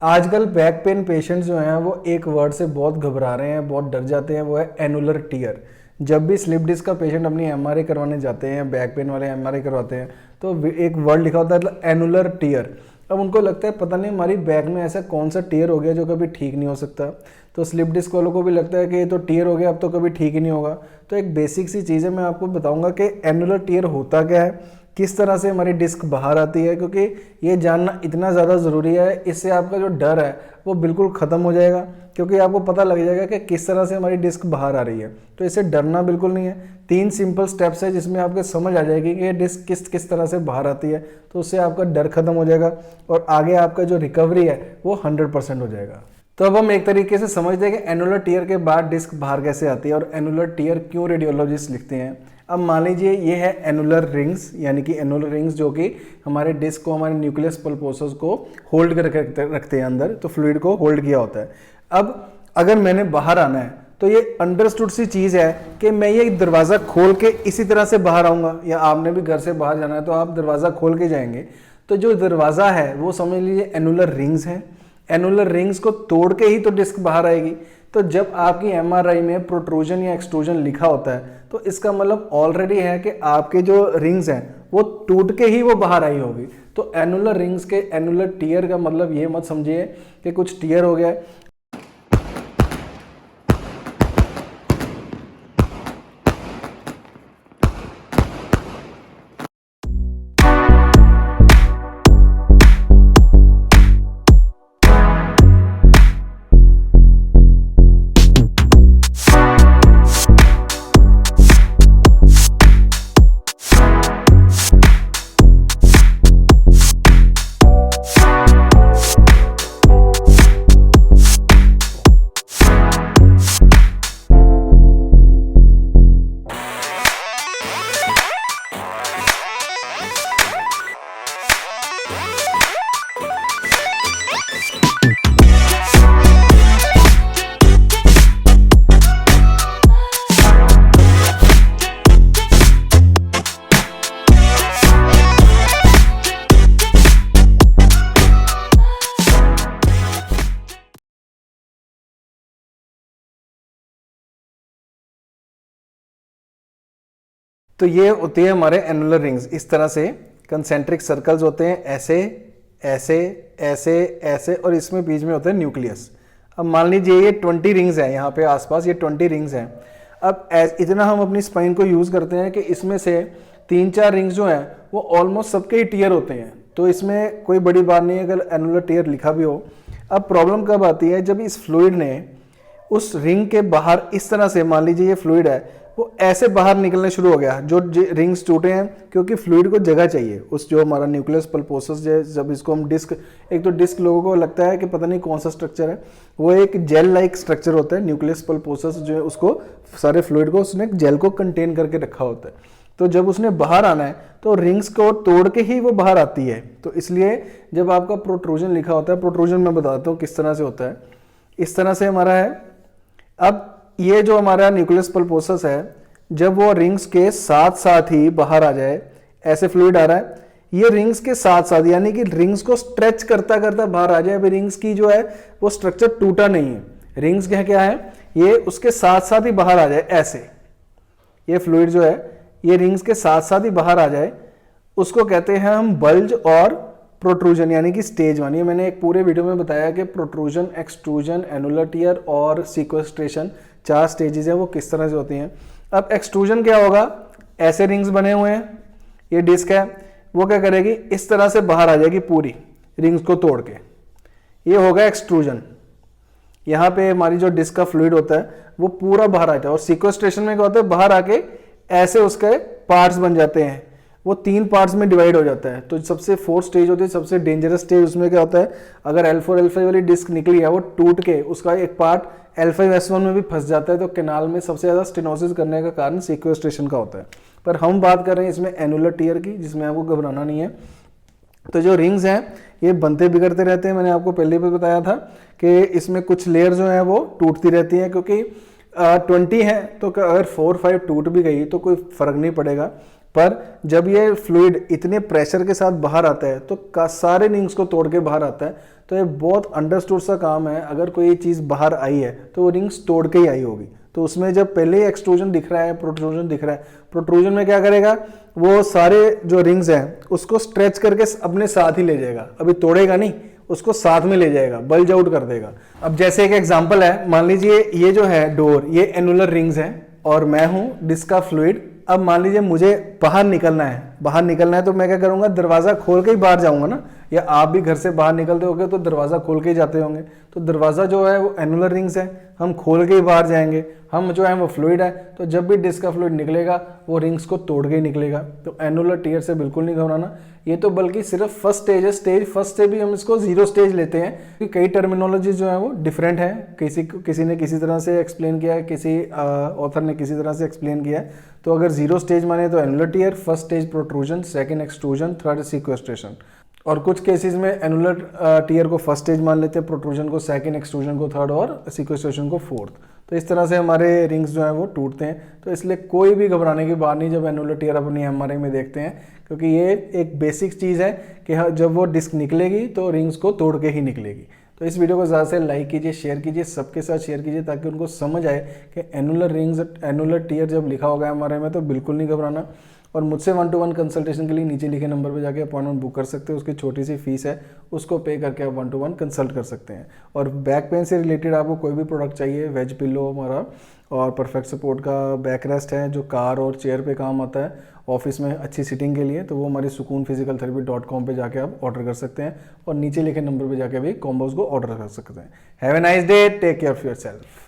आजकल back pain patients जो हैं वो एक वर्ड से बहुत घबरा रहे हैं, बहुत डर जाते हैं, वो है एनुलर टीयर। जब भी स्लिप डिस्क का पेशेंट अपनी एमआरआई करवाने जाते हैं, बैक पेन वाले एमआरआई करवाते हैं, तो एक वर्ड लिखा होता है एनुलर टीयर। अब उनको लगता है पता नहीं हमारी बैक में ऐसा कौन सा टीयर हो गया जो कभी ठीक नहीं हो सकता। तो स्लिप डिस्क वालों को भी लगता है कि ये तो टीयर हो गया, अब तो कभी ठीक ही नहीं होगा। तो एक बेसिक सी चीज़ है, मैं आपको बताऊंगा कि एनुलर टीयर होता क्या है, किस तरह से हमारी डिस्क बाहर आती है, क्योंकि ये जानना इतना ज़्यादा ज़रूरी है। इससे आपका जो डर है वो बिल्कुल ख़त्म हो जाएगा, क्योंकि आपको पता लग जाएगा कि किस तरह से हमारी डिस्क बाहर आ रही है। तो इससे डरना बिल्कुल नहीं है। 3 सिंपल स्टेप्स है जिसमें आपको समझ आ जाएगी कि ये डिस्क किस किस तरह से बाहर आती है। तो उससे आपका डर खत्म हो जाएगा और आगे आपका जो रिकवरी है वो 100% हो जाएगा। तो अब हम एक तरीके से समझते हैं कि एनुलर टीयर के बाद डिस्क बाहर कैसे आती है और एनुलर टीयर क्यों रेडियोलॉजिस्ट लिखते हैं। अब मान लीजिए ये है एनुलर रिंग्स, यानी कि एनुलर रिंग्स जो कि हमारे डिस्क को, हमारे न्यूक्लियस पल्पोसस को होल्ड कर रखते हैं अंदर, तो फ्लूइड को होल्ड किया होता है। अब अगर मैंने बाहर आना है तो ये अंडरस्टूड सी चीज़ है कि मैं ये दरवाज़ा खोल के इसी तरह से बाहर आऊँगा, या आपने भी घर से बाहर जाना है तो आप दरवाज़ा खोल के जाएंगे। तो जो दरवाज़ा है वो समझ लीजिए एनुलर रिंग्स है। एनुलर रिंग्स को तोड़ के ही तो डिस्क बाहर आएगी। तो जब आपकी एमआरआई में प्रोट्रूजन या एक्सट्रूजन लिखा होता है तो इसका मतलब ऑलरेडी है कि आपके जो रिंग्स हैं वो टूट के ही वो बाहर आई होगी। तो एनुलर रिंग्स के एनुलर टीयर का मतलब ये मत समझिए कि कुछ टीयर हो गया। तो ये होती है हमारे एनुलर रिंग्स। इस तरह से कंसेंट्रिक सर्कल्स होते हैं, ऐसे ऐसे ऐसे ऐसे, और इसमें बीच में होता है न्यूक्लियस। अब मान लीजिए ये 20 रिंग्स हैं यहाँ पे आसपास, ये 20 रिंग्स हैं। अब इतना हम अपनी स्पाइन को यूज़ करते हैं कि इसमें से 3-4 रिंग्स जो हैं वो ऑलमोस्ट सबके ही टीयर होते हैं। तो इसमें कोई बड़ी बात नहीं है अगर एनुलर टीयर लिखा भी हो। अब प्रॉब्लम कब आती है, जब इस फ्लूइड ने उस रिंग के बाहर इस तरह से, मान लीजिए ये फ्लूइड है, वो ऐसे बाहर निकलने शुरू हो गया। जो रिंग्स टूटे हैं, क्योंकि फ्लूइड को जगह चाहिए उस जो हमारा न्यूक्लियस पल्पोसस, जब इसको हम डिस्क, एक तो डिस्क लोगों को लगता है कि पता नहीं कौन सा स्ट्रक्चर है, वो एक जेल लाइक स्ट्रक्चर होता है। न्यूक्लियस पल्पोसस जो है उसको, सारे फ्लूइड को उसने जेल को कंटेन करके रखा होता है। तो जब उसने बाहर आना है तो रिंग्स को तोड़ के ही वो बाहर आती है। तो इसलिए जब आपका प्रोट्रूजन लिखा होता है, प्रोट्रूजन मैं बताता हूँ किस तरह से होता है। इस तरह से हमारा है। अब ये जो हमारा न्यूक्लियस पल्पोसस है, जब वो रिंग्स के साथ साथ ही बाहर आ जाए, ऐसे फ्लूइड आ रहा है, ये रिंग्स के साथ साथ, यानी कि रिंग्स को स्ट्रेच करता करता बाहर आ जाए। अभी रिंग्स की जो है वो स्ट्रक्चर टूटा नहीं है, रिंग्स क्या है, ये उसके साथ साथ ही बाहर आ जाए ऐसे। ये फ्लूइड जो है ये रिंग्स के साथ साथ ही बाहर आ जाए, उसको कहते हैं हम बल्ज और प्रोट्रूजन, यानी कि स्टेज 1। ये मैंने एक पूरे वीडियो में बताया कि प्रोट्रूजन, एक्सट्रूजन, एनुलर टीयर और सीक्वेस्ट्रेशन 4 स्टेजेस हैं, वो किस तरह से होती हैं। अब एक्सट्रूजन क्या होगा, ऐसे रिंग्स बने हुए हैं, ये डिस्क है, वो क्या करेगी, इस तरह से बाहर आ जाएगी पूरी रिंग्स को तोड़ के, ये होगा एक्सट्रूजन। यहाँ पे हमारी जो डिस्क का फ्लूइड होता है वो पूरा बाहर आता है। और सीक्वेस्ट्रेशन में क्या होता है, बाहर आके ऐसे उसके पार्ट्स बन जाते हैं, वो 3 पार्ट्स में डिवाइड हो जाता है। तो सबसे 4th स्टेज होती है, सबसे डेंजरस स्टेज। उसमें क्या होता है, अगर L4 L5 वाली डिस्क निकली है, वो टूट के उसका एक पार्ट L5 S1 में भी फंस जाता है। तो कैनाल में सबसे ज़्यादा स्टेनोसिस करने का कारण सीक्वेस्ट्रेशन का होता है। पर हम बात कर रहे हैं इसमें एनुलर टीयर की, जिसमें आपको घबराना नहीं है। तो जो रिंग्स हैं ये बनते बिगड़ते रहते हैं। मैंने आपको पहले भी बताया था कि इसमें कुछ लेयर जो है वो टूटती रहती हैं, क्योंकि 20 है तो अगर 4-5 टूट भी गई तो कोई फर्क नहीं पड़ेगा। पर जब ये फ्लूइड इतने प्रेशर के साथ बाहर आता है तो सारे रिंग्स को तोड़ के बाहर आता है। तो ये बहुत अंडरस्टूड सा काम है, अगर कोई चीज़ बाहर आई है तो वो रिंग्स तोड़ के ही आई होगी। तो उसमें जब पहले ही एक्सट्रूजन दिख रहा है, प्रोट्रूजन दिख रहा है, प्रोट्रूजन में क्या करेगा, वो सारे जो रिंग्स हैं उसको स्ट्रेच करके अपने साथ ही ले जाएगा, अभी तोड़ेगा नहीं, उसको साथ में ले जाएगा, बल्ज आउट कर देगा। अब जैसे एक एग्जांपल है, मान लीजिए ये जो है डोर, ये एनुलर रिंग्स हैं और मैं हूं डिस्क का फ्लूइड। अब मान लीजिए मुझे बाहर निकलना है, तो मैं क्या करूंगा, दरवाजा खोल के ही बाहर जाऊंगा ना, या आप भी घर से बाहर निकलते होंगे तो दरवाजा खोल के ही जाते होंगे। तो दरवाजा जो है वो एनुलर रिंग्स है, हम खोल के ही बाहर जाएंगे, हम जो है वो फ्लूइड है, तो जब भी डिस्क का फ्लूइड निकलेगा वो रिंग्स को तोड़ के ही निकलेगा। तो एनुलर टीयर से बिल्कुल नहीं घबराना, ये तो बल्कि सिर्फ फर्स्ट स्टेज है, स्टेज फर्स्ट से भी हम इसको 0 स्टेज लेते हैं, क्योंकि कई टर्मिनोलॉजी जो है वो डिफरेंट है, किसी ने किसी तरह से एक्सप्लेन किया है, किसी ऑथर ने किसी तरह से एक्सप्लेन किया है। तो अगर 0 स्टेज माने तो annular tear, first stage protrusion, second extrusion, third sequestration, और कुछ केसेस में एनुलर टीयर को फर्स्ट स्टेज मान लेते हैं, प्रोट्रूजन को सेकंड, एक्सट्रूजन को थर्ड और सीक्वेस्ट्रेशन को फोर्थ। तो इस तरह से हमारे रिंग्स जो हैं वो टूटते हैं। तो इसलिए कोई भी घबराने की बात नहीं जब एनुलर टीयर अपनी एमआरआई में देखते हैं, क्योंकि ये एक बेसिक चीज़ है कि जब वो डिस्क निकलेगी तो रिंग्स को तोड़ के ही निकलेगी। तो इस वीडियो को ज़्यादा से लाइक कीजिए, शेयर कीजिए, सबके साथ शेयर कीजिए, ताकि उनको समझ आए कि एनुलर रिंग्स, एनुलर टीयर जब लिखा होगा एमआरआई में तो बिल्कुल नहीं घबराना। और मुझसे 1-to-1 कंसल्टेशन के लिए नीचे लिखे नंबर पर जाके अपॉइंटमेंट बुक कर सकते हो, उसकी छोटी सी फीस है, उसको पे करके आप 1-to-1 कंसल्ट कर सकते हैं। और बैक पेन से रिलेटेड आपको कोई भी प्रोडक्ट चाहिए, वेज पिलो हमारा, और परफेक्ट सपोर्ट का बैक रेस्ट है जो कार और चेयर पे काम आता है ऑफिस में अच्छी सिटिंग के लिए, तो वो हमारे sukoonphysicaltherapy.com पे जाके आप ऑर्डर कर सकते हैं, और नीचे लिखे नंबर पे जाके भी कॉम्बोज को ऑर्डर कर सकते हैं। Have a nice day, take care of yourself.